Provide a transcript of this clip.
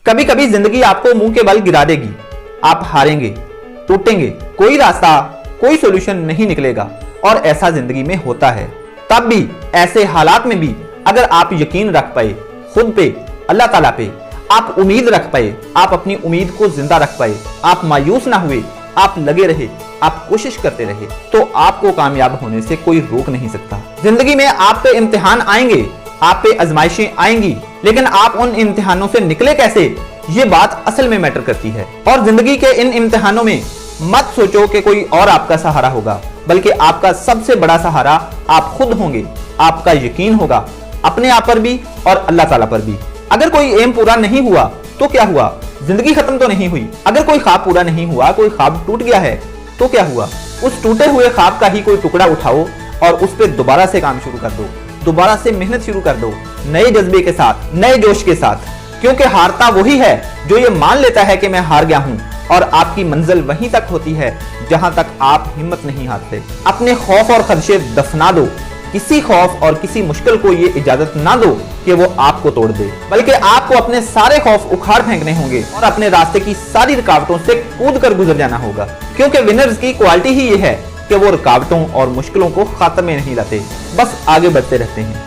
कभी कभी जिंदगी आपको मुंह के बल गिरा देगी, आप हारेंगे, टूटेंगे, कोई रास्ता, कोई सॉल्यूशन नहीं निकलेगा और ऐसा जिंदगी में होता है। तब भी ऐसे हालात में भी अगर आप यकीन रख पाए खुद पे, अल्लाह ताला पे, आप उम्मीद रख पाए, आप अपनी उम्मीद को जिंदा रख पाए, आप मायूस ना हुए, आप लगे रहे, आप कोशिश करते रहे, तो आपको कामयाब होने से कोई रोक नहीं सकता। जिंदगी में आप पे इम्तिहान आएंगे, आप पे आजमाइशें आएंगी, लेकिन आप उन इम्तिहानों से निकले कैसे, ये बात असल में मैटर करती है। और जिंदगी के इन इम्तिहानों में मत सोचो कि कोई और आपका सहारा होगा, बल्कि आपका सबसे बड़ा सहारा आप खुद होंगे। आपका यकीन होगा अपने आप पर भी और अल्लाह ताला पर भी। अगर कोई एम पूरा नहीं हुआ तो क्या हुआ, जिंदगी खत्म तो नहीं हुई। अगर कोई ख्वाब पूरा नहीं हुआ, कोई ख्वाब टूट गया है तो क्या हुआ, उस टूटे हुए ख्वाब का ही कोई टुकड़ा उठाओ और उस पर दोबारा से काम शुरू कर दो, दोबारा से मेहनत शुरू कर दो, नए जज्बे के साथ, नए जोश के साथ। क्योंकि हारता वही है जो ये मान लेता है कि मैं हार गया हूं, और आपकी मंजिल वहीं तक होती है जहां तक आप हिम्मत नहीं हारते। अपने खौफ और खदशे दफना दो, किसी खौफ और किसी मुश्किल को ये इजाजत ना दो कि वो आपको तोड़ दे, बल्कि आपको अपने सारे खौफ उखाड़ फेंकने होंगे और अपने रास्ते की सारी रुकावटों से कूद कर गुजर जाना होगा। क्योंकि विनर्स की क्वालिटी ही ये है कि वो रुकावटों और मुश्किलों को खात्मे नहीं लाते, बस आगे बढ़ते रहते हैं।